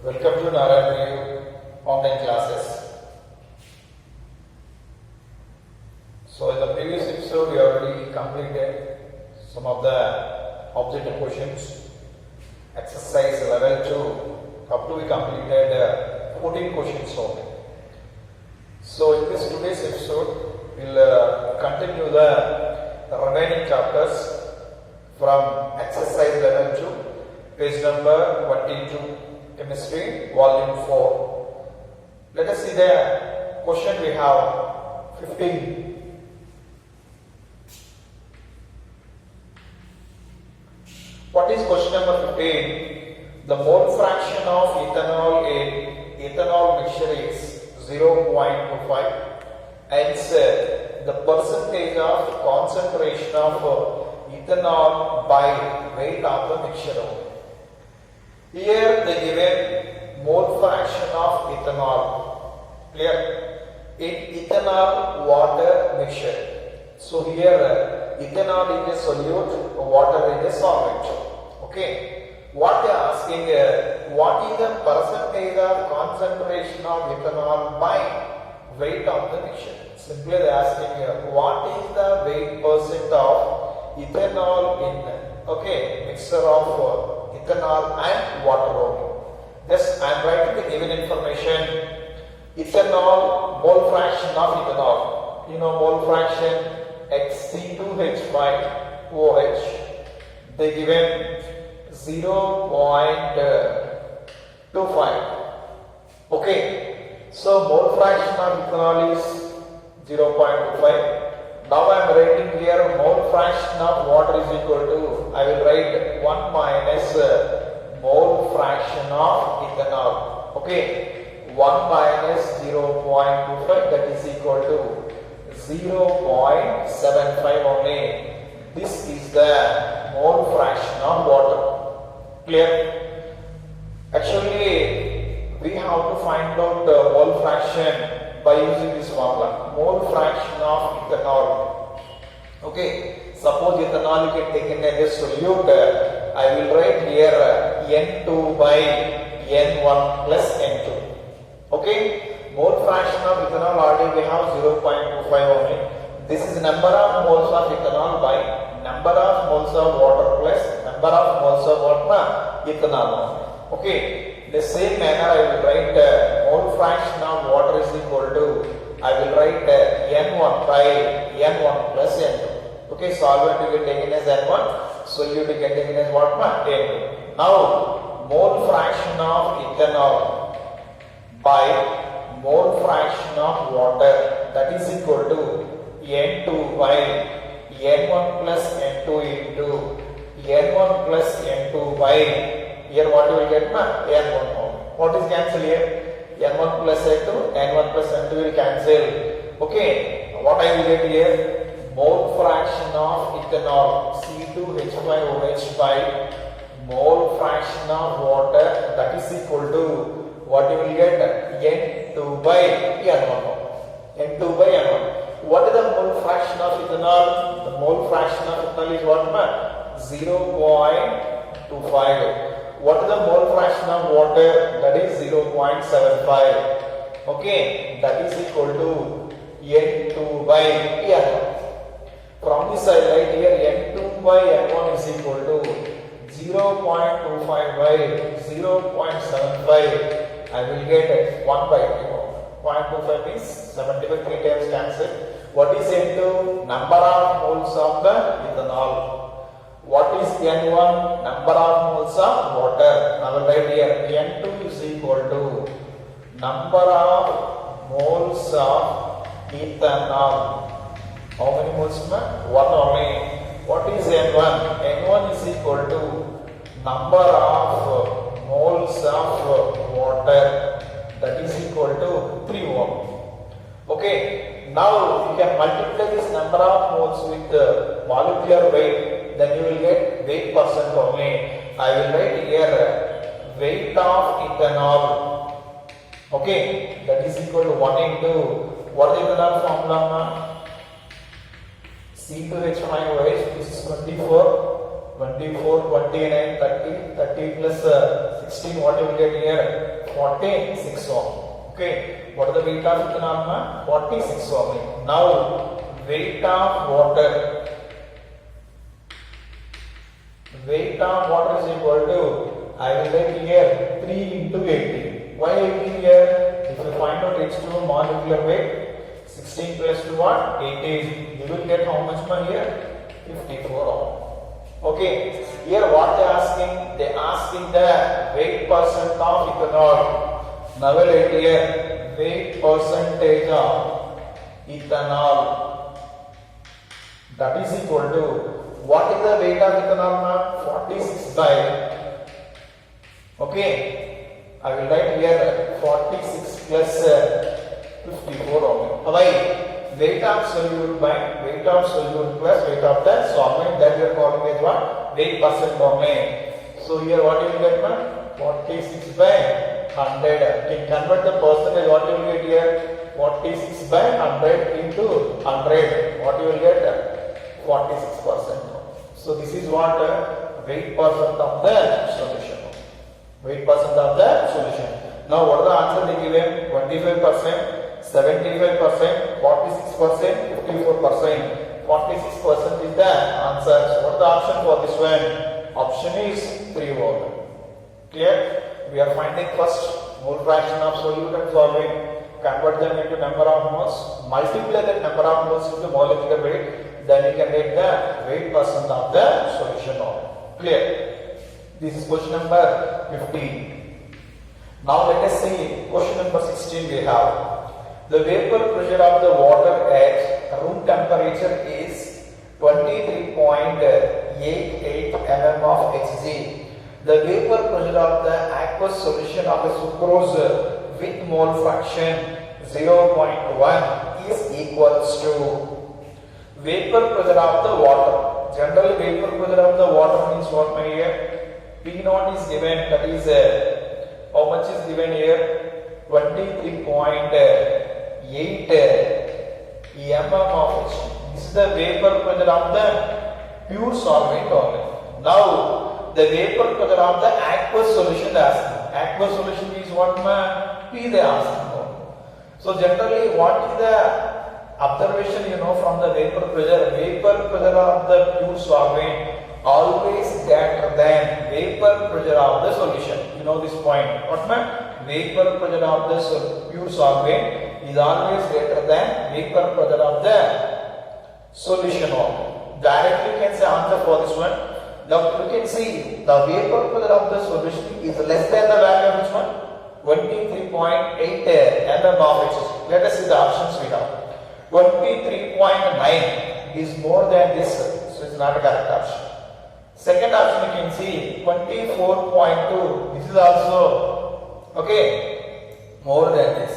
Welcome to Narayana online classes. So in the previous episode we already completed some of the objective questions. Exercise level 2 up to we completed 14 questions only. So in this today's episode we'll continue the remaining chapters from exercise level 2, page number 22. Chemistry, volume 4. Let us see the question we have 15. What is question number 15? The mole fraction of ethanol in ethanol mixture is 0.25. Hence, the percentage of concentration of ethanol by weight of the mixture. Here they given mole fraction of ethanol. Clear? In ethanol water mixture. So here ethanol is a solute, water is a solvent. Okay. What they are asking what is the percentage of concentration of ethanol by weight of the mixture? Simply they are asking what is the weight percent of ethanol in mixture of ethanol and water only. Thus, I am writing the given information. Ethanol, mole fraction of ethanol. You know mole fraction HC2H5OH. They given 0.25. Okay. So mole fraction of ethanol is 0.25. Now I am writing here mole fraction of water is equal to, I will write 1 minus mole fraction of ethanol. Okay, 1 minus 0.25, that is equal to 0.75 only. This is the mole fraction of water. Clear? Actually, we have to find out the mole fraction by using this formula, mole fraction of ethanol. Okay, suppose ethanol you can take in a solute, I will write here N2 by N1 plus N2. Okay, mole fraction of ethanol already we have 0.25 only. This is number of moles of ethanol by number of moles of water plus number of moles of water ethanol. Okay. The same manner I will write mole fraction of water is equal to, I will write N1 by N1 plus N2. Okay, solvent you will taken as N1, solute you can taken as what? N2. Now, mole fraction of ethanol by mole fraction of water, that is equal to N2 by N1 plus N2 into N1 plus N2 by, here what you will get? N1. What is cancel here? N1 plus N2, N1 plus N2 will cancel. Okay, what I will get here? Mole fraction of ethanol C2H5OH by mole fraction of water, that is equal to what you will get? N2 by N1. N2 by N1. What is the mole fraction of ethanol? The mole fraction of ethanol is what? 0.25. What is the mole fraction of water? That is 0.75. Okay, that is equal to N2 by N1. From this side, right here, N2 by N1 is equal to 0.25 by 0.75. I will get 1 by 2. 0.25 means 75 3 times cancel. What is N2? Number of moles of the ethanol. What is N1? Number of moles of water. I will write here N2 is equal to number of moles of ethanol. How many moles? 1 only. What is N1? N1 is equal to number of moles of water. That is equal to 3 Okay. Now you can multiply this number of moles with the molecular weight. Then you will get weight percent only. I will write here weight of ethanol. Okay, that is equal to 1 into what is the ethanol formula? C2H5OH. This is 24, 29, 30, 30 plus 16, what you will get here? 46 ohm. Okay, what is the weight of ethanol? 46 ohm. Now, weight of water. Weight of water is equal to, I will write here 3 into 80. Why 80 here? If you find out H2 molecular weight, 16 plus 2 what? 18. You will get how much more here? 54 ohm. Okay, here what they are asking? They are asking the weight percent of ethanol. Now we'll write here weight percentage of ethanol. That is equal to, what is the weight of ethanol now? 46 by, okay, I will write here 46 plus 54 ohm. Why? Weight of solute by weight of solute plus weight of the solvent, that we are calling as what? Weight percent only. So here what you will get now? 46 by 100. Can convert the percentage, what you will get here? 46 by 100 into 100. What you will get? 46%. So this is what weight percent of the solution. Weight percent of the solution. Now what is the answer they given? 25%. 75%, 46%, 54%. 46% is the answer. So what is the option for this one? Option is 3 volt. Clear? We are finding first mole fraction of solute and solvent. Convert them into number of moles. Multiply that number of moles into molecular weight. Then you can get the weight percent of the solution. Clear? This is question number 15. Now let us see question number 16 we have. The vapor pressure of the water at room temperature is 23.88 mm of Hg. The vapor pressure of the aqueous solution of the sucrose with mole fraction 0.1 is equals to vapor pressure of the water. Generally, vapor pressure of the water means what my here? P0 is given, that is how much is given here? 23.8 mm of H. This is the vapor pressure of the pure solvent only. Now, the vapor pressure of the aqueous solution they asking. Aqueous solution is what P they asking. So generally, what is the observation from the vapor pressure? Vapor pressure of the pure solvent always greater than vapor pressure of the solution. You know this point. What vapor pressure of the pure solvent is always greater than vapor pressure of the solution. Directly you can say answer for this one. Now you can see the vapor pressure of the solution is less than the value of which one? 23.8 mm of H. Let us see the options we have. 23.9 is more than this, so it's not a correct option. Second option you can see 24.2. This is also okay more than this.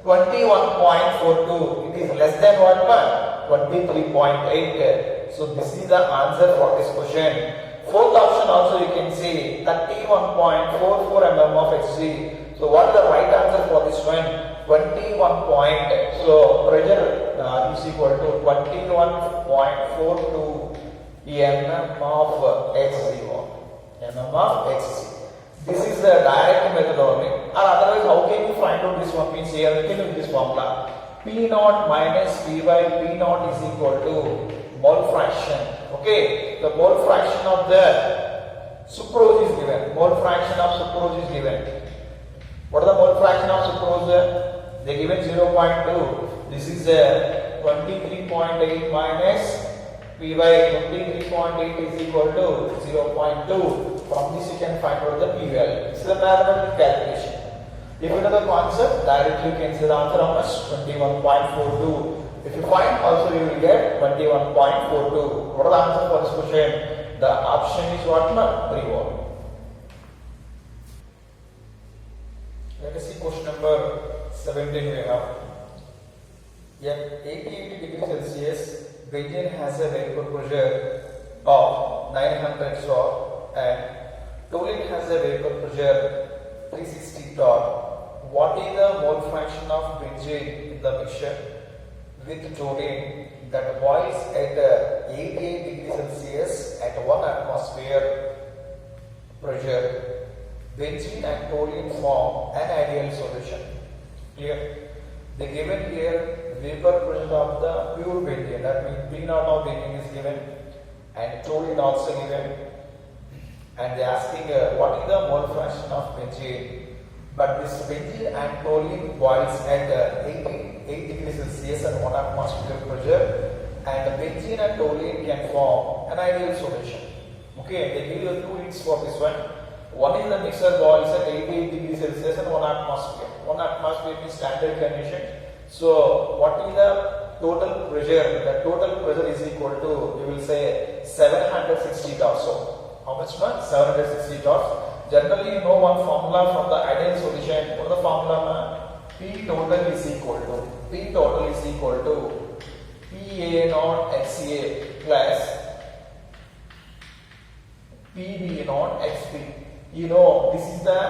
21.42. It is less than what? 23.8. So this is the answer for this question. Fourth option also you can see 31.44 mm of Hg. So what is the right answer for this one? 21 point. So pressure is equal to 21.42 mm of Hg. Mm of Hg. This is the direct method only. Or otherwise, how can you find out this one? Means here we can use this formula. P0 minus P by P0 is equal to mole fraction. Okay, the mole fraction of the sucrose is given. Mole fraction of sucrose is given. What is the mole fraction of sucrose? They given 0.2. This is 23.8 minus P by 23.8 is equal to 0.2. From this you can find out the P value. This is the mathematical calculation. If you know the concept, directly you can say the answer how much? 21.42. If you find also you will get 21.42. What is the answer for this question? The option is what? 3 volt. Let us see question number 17 we have. At 88 degrees Celsius, benzene has a vapor pressure of 900 torr and toluene has a vapor pressure 360 torr. What is the mole fraction of benzene in the mixture with toluene that boils at 88 degrees Celsius at 1 atmosphere pressure? benzene and toluene form an ideal solution. Clear? The given here vapor pressure of the pure benzene, that means P naught of benzene is given and toluene also given, and they are asking what is the mole fraction of benzene. But this benzene and toluene boils at 8 degrees Celsius and 1 atmosphere pressure, and the benzene and toluene can form an ideal solution. Okay, they give you two hints for this one. One is the mixture boils at 88 degrees Celsius and 1 atmosphere. 1 atmosphere is standard condition. So, what is the total pressure? The total pressure is equal to, you will say, 760 torrs. So, how much man? 760 torrs. Generally, you know one formula from the ideal solution. What is the formula? P total is equal to PA naught XA plus PB naught XB. You know, this is the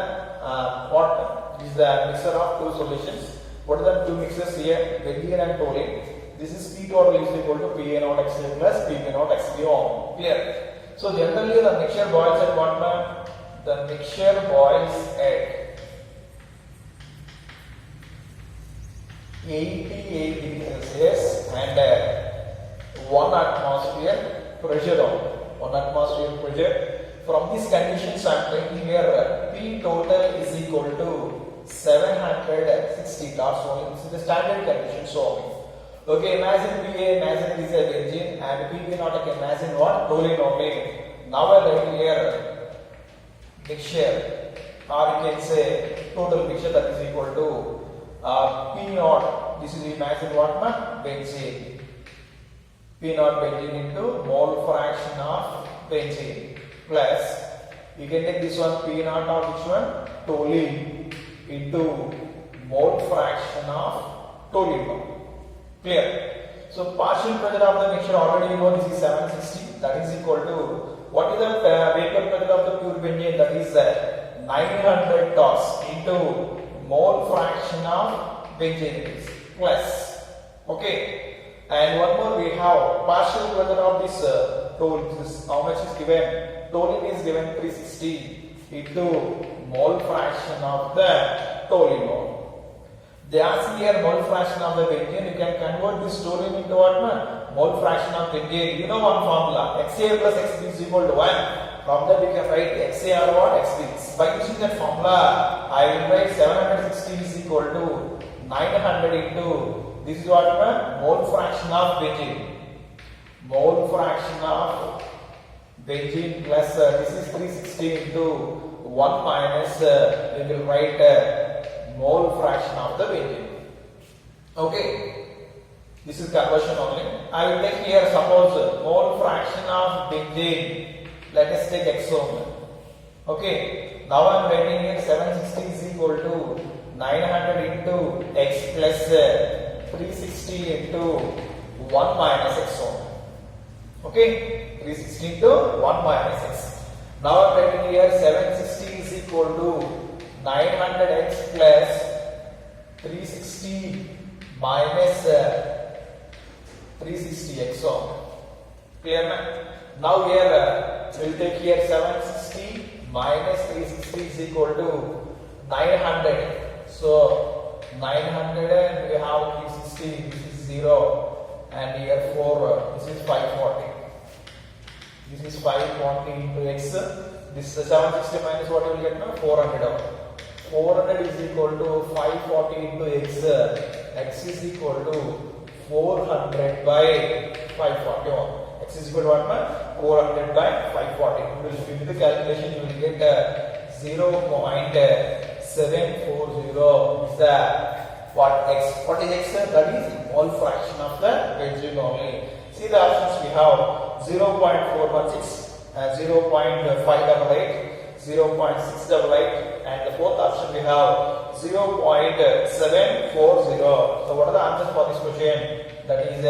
what is the mixture of two solutions. What are the two mixtures here? Benzene and toluene. This is P total is equal to PA naught XA plus PB naught XB. Clear? So generally the mixture boils at what time? The mixture boils at 88 degrees Celsius and 1 atmosphere pressure. 1 atmosphere pressure. From these conditions I am taking here P total is equal to 760 torrs only. This is the standard condition. So, okay, imagine PA, imagine this is a benzene, and PB not, I can imagine what? Toluene only. Now I am writing here mixture, or you can say total mixture, that is equal to P naught. This is imagine what? Benzene. P naught benzene into mole fraction of benzene plus, you can take this one P naught of which one? Toluene into mole fraction of toluene. Clear? So partial pressure of the mixture already you know, this is 760, that is equal to, what is the vapor pressure of the pure benzene? That is 900 torrs into mole fraction of benzene plus. Okay, and one more we have partial pressure of this toluene. This how much is given? Toluene is given 360 into mole fraction of the toluene. They ask here mole fraction of the benzene. You can convert this toluene into what? Mole fraction of benzene. You know one formula. XA plus XB is equal to 1. From that we can write XA or what? XB. By using that formula, I will write 760 is equal to 900 into, this is what? Mole fraction of benzene. Mole fraction of benzene plus this is 360 into 1 minus we will write mole fraction of the benzene. Okay, this is conversion only. I will take here suppose mole fraction of benzene. Let us take x only. Okay, now I am writing here 760 is equal to 900 into x plus 360 into 1 minus x only. Okay, 360 into 1 minus x. Now I am writing here 760 is equal to 900x plus 360 minus 360x. Clear now? Now here we will take here 760 minus 360 is equal to 900. So 900 and we have 360, this is 0, and here 4, this is 540. This is 540 into x. This 760 minus what you will get now? 400. 400 is equal to 540 into x. X is equal to 400 by 541. X is equal to what? 400 by 540. If you do the calculation, you will get 0.740 is the what x? What is x? That is mole fraction of the benzene only. See the options we have 0.416, 0.588, 0.688, and the fourth option we have 0.740. So what are the answers for this question? That is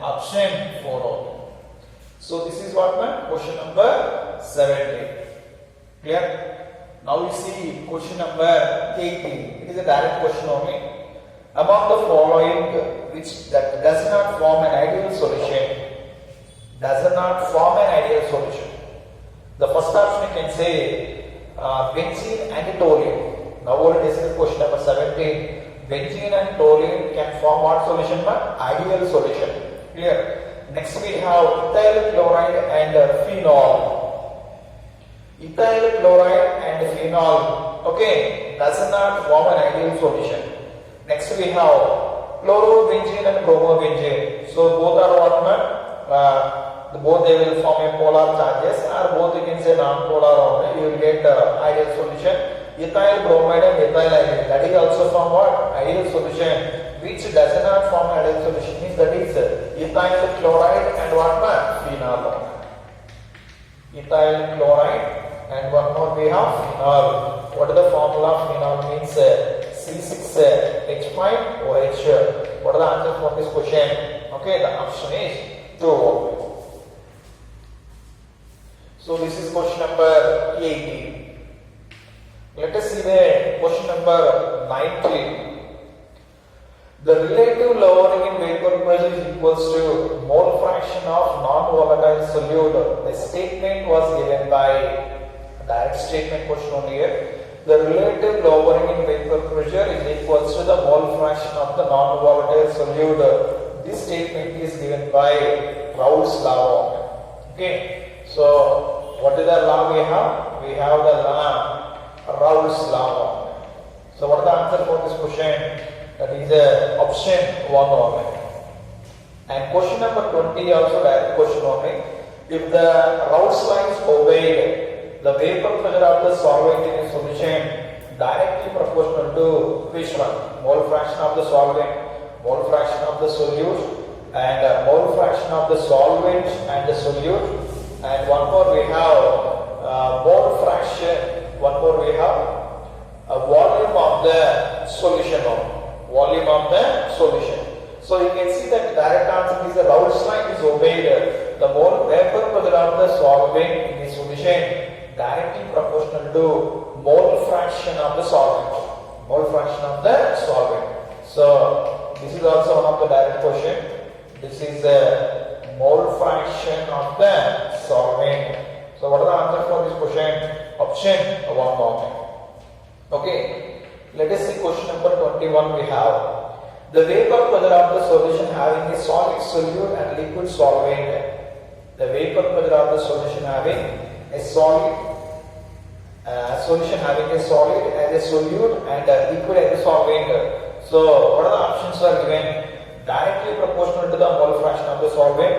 option 4. So this is what my question number 17. Clear? Now we see question number 18. It is a direct question only. Among the following which that does not form an ideal solution, the first option you can say benzene and toluene. Now we will discuss question number 17. Benzene and toluene can form what solution? Ideal solution. Clear? Next we have ethyl chloride and phenol. Ethyl chloride and phenol, okay, does not form an ideal solution. Next we have chlorobenzene and bromobenzene. So both are what? Both they will form a polar charges, or both you can say non-polar only. You will get ideal solution. Ethyl bromide and ethyl iodide, that is also from what? Ideal solution. Which does not form an ideal solution means that is ethyl chloride and what? Phenol. Ethyl chloride and one more we have phenol. What is the formula of phenol means? C6H5OH. What are the answers for this question? Okay, the option is 2. So this is question number 18. Let us see the question number 19. The relative lowering in vapor pressure is equals to mole fraction of non-volatile solute. The statement was given by a direct statement question only here. The relative lowering in vapor pressure is equals to the mole fraction of the non-volatile solute. This statement is given by Raoult's law. Okay. So what is the law we have? We have the law Raoult's law. So what is the answer for this question? That is option 1 only. And question number 20 also direct question only. If the Raoult's law is obeyed, the vapor pressure of the solvent in a solution directly proportional to which one? Mole fraction of the solvent, mole fraction of the solute, and mole fraction of the solvent and the solute. And one more we have mole fraction. One more we have volume of the solution. Volume of the solution. So you can see that direct answer is the Raoult's law is obeyed. The mole vapor pressure of the solvent in the solution directly proportional to mole fraction of the solvent. Mole fraction of the solvent. So this is also one of the direct question. This is the mole fraction of the solvent. So what are the answer for this question? Option 1. Okay. Let us see question number 21 we have. The vapor pressure of the solution having a solid solute and liquid solvent. The vapor pressure of the solution having a solid solution having a solid as a solute and a liquid as a solvent. So what are the options are given? Directly proportional to the mole fraction of the solvent,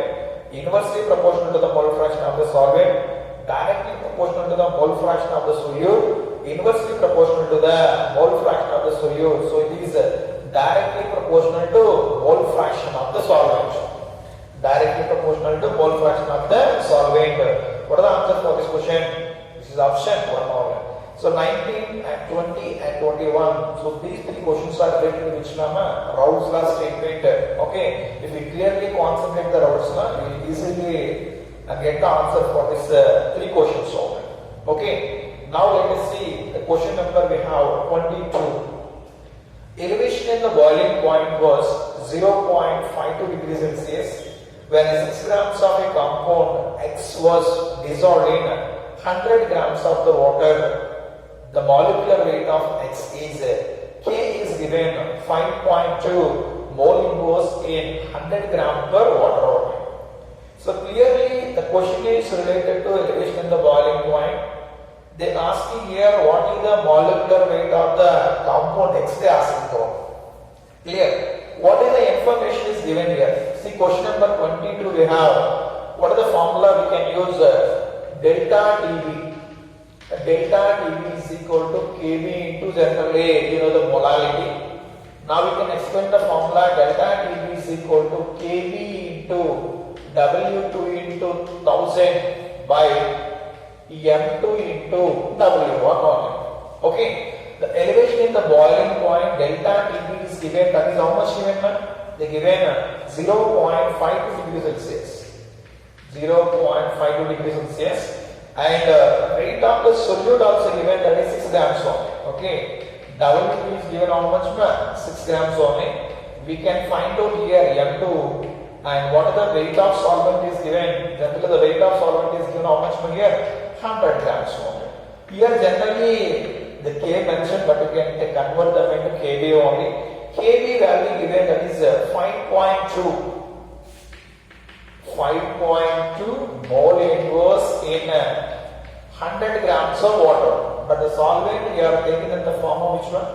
inversely proportional to the mole fraction of the solvent, directly proportional to the mole fraction of the solute, inversely proportional to the mole fraction of the solute. So it is directly proportional to mole fraction of the solvent. Directly proportional to mole fraction of the solvent. What are the answers for this question? This is option 1 only. So 19 and 20 and 21. So these three questions are related to which number? Raoult's law statement. Okay. If we clearly concentrate the Raoult's law, we will easily get the answer for this three questions only. Okay. Now let us see the question number we have 22. Elevation in the boiling point was 0.52 degrees Celsius when 6 grams of a compound X was dissolved in 100 grams of the water. The molecular weight of X is K is given 5.2 mole inverse in 100 gram per water. So clearly the question is related to elevation in the boiling point. They asking here what is the molecular weight of the compound X they asking for. Clear? What is the information is given here? See question number 22 we have. What is the formula we can use? Delta dV. Delta dV is equal to Kb into generally the molality. Now we can explain the formula. Delta dV is equal to Kb into W2 into 1000 by M2 into W1. Okay. The elevation in the boiling point delta dV is given. That is how much given? They given 0.52 degrees Celsius. 0.52 degrees Celsius. And weight of the solute also given, that is 6 grams only. Okay. W is given how much? 6 grams only. We can find out here M2 and what is the weight of solvent is given. Generally the weight of solvent is given how much here? 100 grams only. Here generally the K mentioned, but you can convert them into kV only. kV value given, that is 5.2 mole inverse in 100 grams of water. But the solvent we are taking in the form of which one?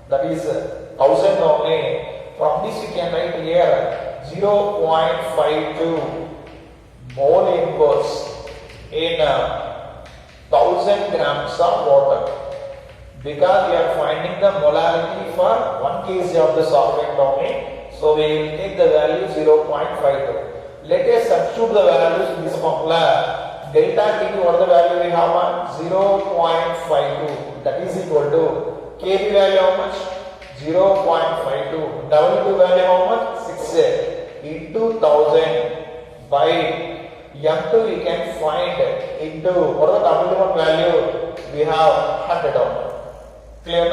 That is 1000 only. From this you can write here 0.52 mole inverse in 1000 grams of water, because we are finding the molarity for 1 kg of the solvent only. So we will take the value 0.52. Let us substitute the values in this formula. Delta T, what the value we have on 0.52, that is equal to kV value how much? 0.52. W value how much? 6 into 1000 by M2 we can find into, what is the W1 value? We have 100 only. Clear?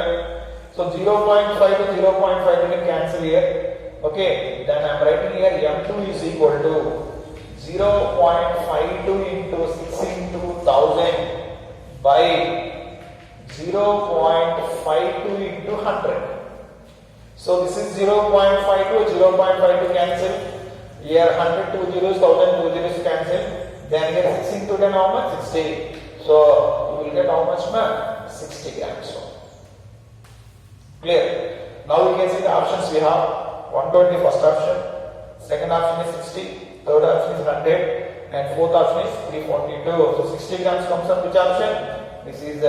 So 0.5 to 0.5 will cancel here. Okay, then I am writing here M2 is equal to 0.52 into 6 into 1000 by 0.52 into 100. So this is 0.52, 0.52 cancel. Here 100 2 zeros, 1000 2 zeros cancel. Then here 6 into 10 how much? 60. So you will get how much? 60 grams. Clear? Now you can see the options we have. 120 first option, second option is 60, third option is 100, and fourth option is 342. So 60 grams comes up which option? This is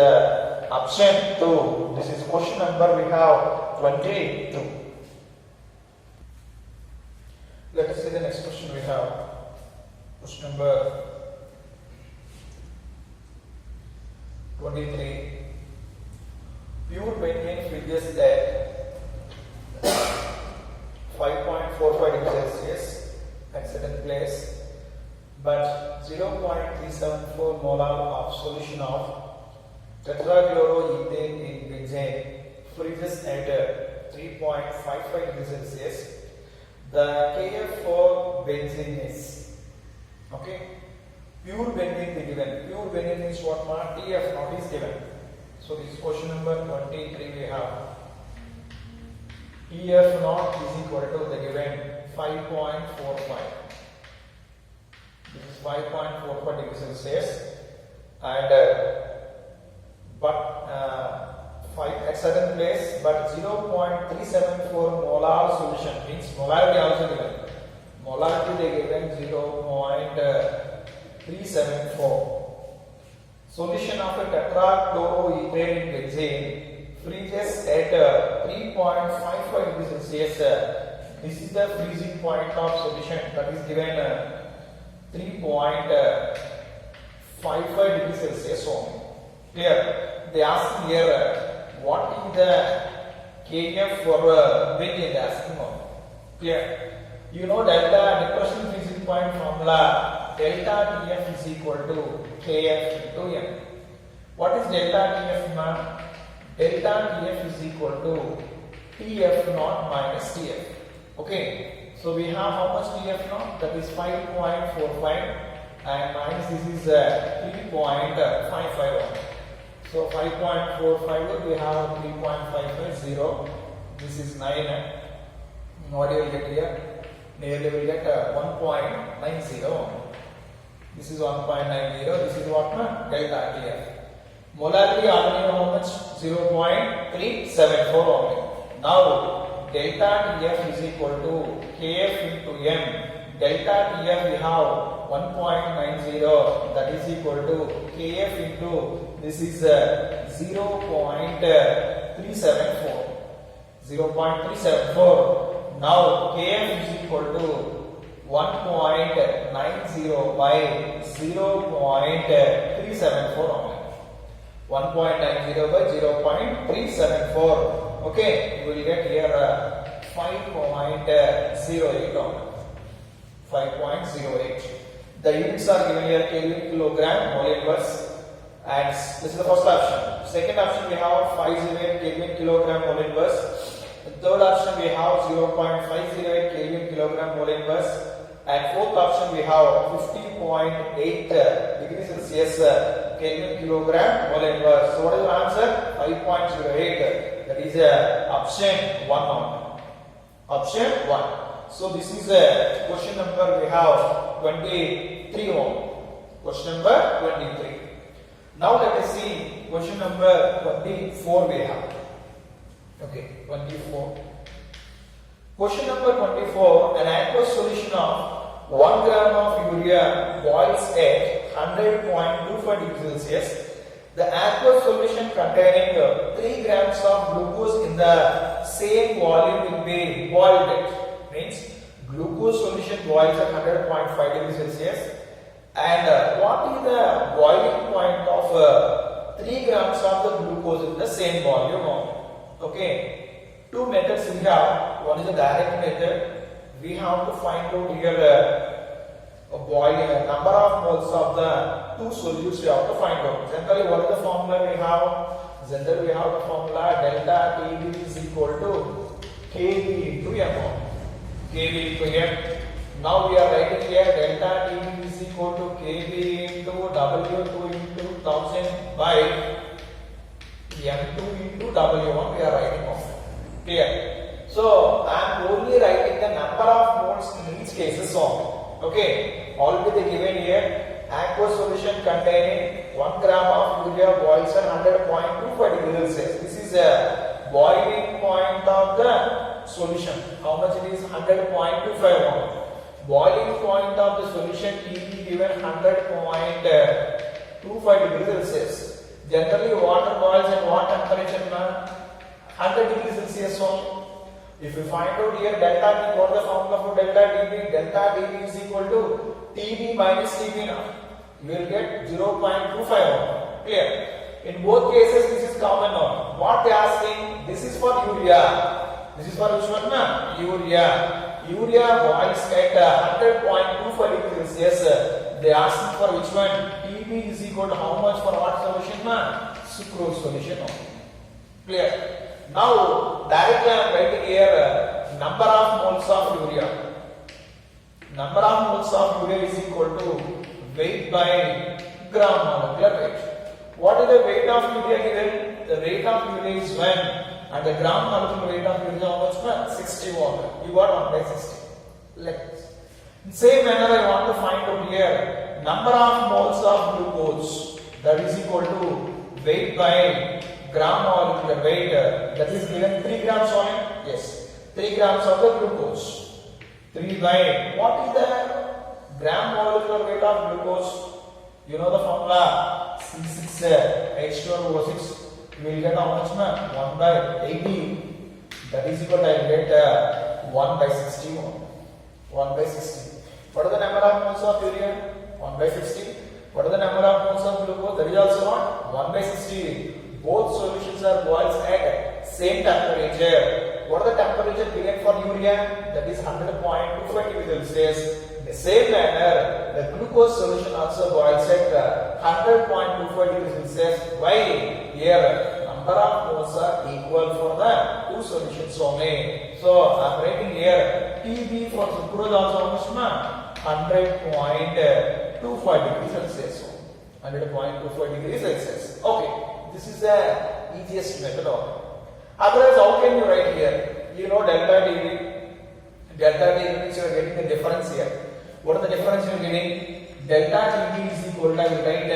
option 2. This is question number we have 22. Let us see the next question we have. Question number 23. Pure benzene figures at 5.45 degrees Celsius at certain place, but 0.374 molar of solution of tetrachloroethane in benzene freezes at 3.55 degrees Celsius. The Kf for benzene is, okay, pure benzene is given. Pure benzene is what? TF not is given. So this is question number 23 we have. EF naught is equal to the given 5.45. This is 5.45 degrees Celsius, and but 5 at certain place, but 0.374 molar solution means molarity also given. Molarity they given 0.374. Solution of a tetrachloroethane in benzene freezes at 3.55 degrees Celsius. This is the freezing point of solution, that is given 3.55 degrees Celsius only. Clear? They ask here what is the Kf for benzene, they are asking only. Clear? You know delta depression freezing point formula, delta Tf is equal to Kf into m. What is delta Tf, man? Delta Tf is equal to Tf naught minus Tf. Okay, so we have how much Tf naught? That is 5.45, and minus this is 3.55. So 5.45 we have 3.550. This is 9. What you will get here? Nearly we will get 1.90. This is 1.90. This is what? Delta Tf. Molarity already how much? 0.374 only. Now delta Tf is equal to Kf into m. Delta Tf we have 1.90, that is equal to Kf into, this is 0.374. 0.374. Now Kf is equal to 1.90 by 0.374 only. 1.90 by 0.374. Okay, you will get here 5.08 only. 5.08. The units are given here Kelvin, kilogram, mole inverse, and this is the first option. Second option we have 508 Kelvin, kilogram, mole inverse. The third option we have 0.508 Kelvin, kilogram, mole inverse. And fourth option we have 50.8 degrees Celsius Kelvin kilogram mole inverse. So what is your answer? 5.08. That is option 1 on. Option 1. So this is question number we have 23 on. Question number 23. Now let us see question number 24 we have. Okay, 24. Question number 24. An aqueous solution of 1 gram of urea boils at 100.25 degrees Celsius. The aqueous solution containing 3 grams of glucose in the same volume will be boiled at. Means glucose solution boils at 100.5 degrees Celsius. And what is the boiling point of 3 grams of the glucose in the same volume? Okay, two methods we have. One is the direct method. We have to find out here boiling number of moles of the two solutes we have to find out. Generally, what is the formula we have? Generally, we have the formula delta TB is equal to KB into M. KB into M. Now we are writing here delta TB is equal to KB into W2 into 1000 by M2 into W1. We are writing off. Clear? So I am only writing the number of moles in each case. Okay, already they given here aqueous solution containing 1 gram of urea boils at 100.25 degrees Celsius. This is a boiling point of the solution. How much it is? 100.25. Boiling point of the solution TB given 100.25 degrees Celsius. Generally water boils at what temperature? 100 degrees Celsius only. If you find out here delta T, what is the formula for delta TB? Delta TB is equal to TB minus TB now. You will get 0.25. Clear? In both cases this is common now. What they are asking? This is for urea. This is for which one? Urea. Urea boils at 100.25 degrees Celsius. They are asking for which one? TB is equal to how much for what solution? Sucrose solution. Clear? Now directly I am writing here number of moles of urea. Number of moles of urea is equal to weight by gram molecular weight. What is the weight of urea given? The weight of urea is 1 and the gram molecular weight of urea is how much? 61. You got 1 by 60. Like this. In same manner I want to find out here number of moles of glucose, that is equal to weight by gram molecular weight, that is given 3 grams only. Yes, 3 grams of the glucose. 3 by what is the gram molecular weight of glucose? You know the formula C6H12O6. You will get how much? 1 by 80. That is equal to I will get 1 by 60. 1 by 60. What are the number of moles of urea? 1 by 60. What are the number of moles of glucose? That is also what? 1 by 60. Both solutions are boiled at same temperature. What are the temperature given for urea? That is 100.25 degrees Celsius. In the same manner, the glucose solution also boils at 100.25 degrees Celsius. Why? Here, number of moles are equal for the two solutions only. So, I am writing here TB for sucrose also how much? 100.25 degrees Celsius. 100.25 degrees Celsius. Okay. This is the easiest method of it. Otherwise, how can you write here? You know delta TB. Delta TB means you are getting the difference here. What is the difference you are getting? Delta TB is equal to, I will write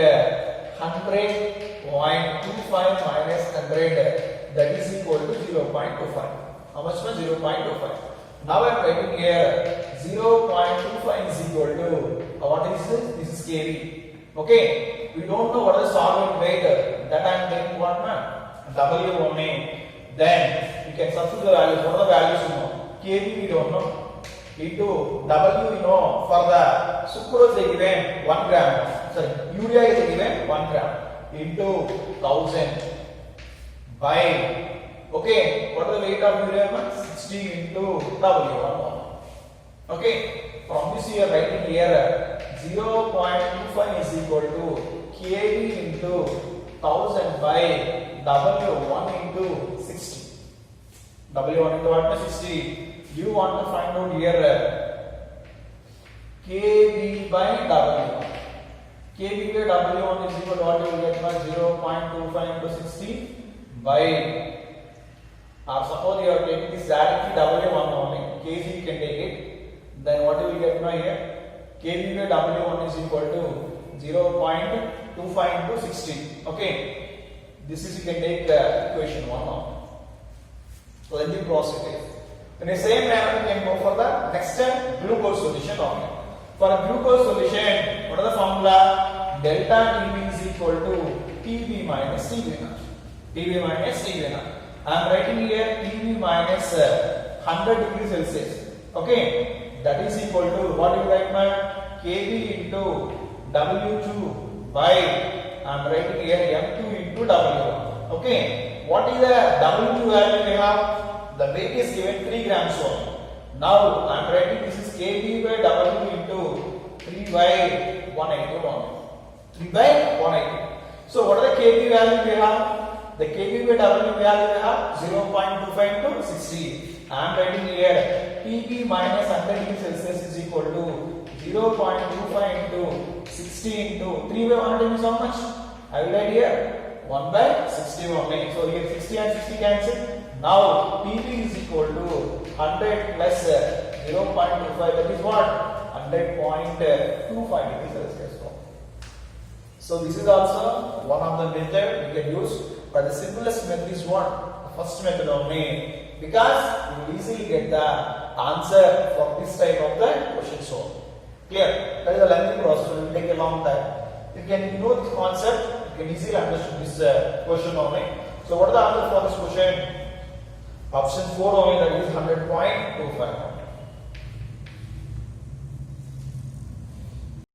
100.25 minus 100. That is equal to 0.25. How much? 0.25. Now I am writing here 0.25 is equal to, what is this? This is kV. Okay, we don't know what is solvent weight. That I am taking what? W only. Then you can substitute the values. What are the values you know? kV we don't know. Into W you know. For the sucrose they given 1 gram. Sorry, urea is given 1 gram. Into 1000 by. Okay, what is the weight of urea? 60 into W1. Okay, from this you are writing here 0.25 is equal to kV into 1000 by W1 into 60. W1 into what? 60. You want to find out here kV by W1. kV by W1 is equal to what you will get by 0.25 into 60 by, or suppose you are taking this directly W1 only, kg you can take it, then what you will get by here, kV by W1 is equal to 0.25 into 60. Okay, this is you can take equation 1 now. Lengthy process. In the same manner, we can go for the next step, glucose solution only. For a glucose solution, what is the formula? Delta Tb is equal to Tb minus Tb naught. Tb minus Tb naught. I am writing here Tb minus 100 degrees Celsius. Okay, that is equal to what you write my Kb into W2 by, I am writing here M2 into W1. Okay, what is the W2 value we have? The weight is given 3 grams only. Now I am writing this is kg by W into 3 by 181. 3 by 180. So what are the kg value we have? The kg by W value we have 0.25 into 60. I am writing here Tb minus 100 degrees Celsius is equal to 0.25 into 60 into 3 by 100 is how much? I will write here 1 by 60 only. So here 60 and 60 cancel. Now Tb is equal to 100 plus 0.25, that is what? 100.25 degrees Celsius. So this is also one of the method we can use, but the simplest method is what? The first method only, because you will easily get the answer from this type of the question solved. Clear? That is a lengthy process, it will take a long time. You can know this concept, you can easily understand this question only. So what is the answer for this question? Option 4 only, that is 100.25.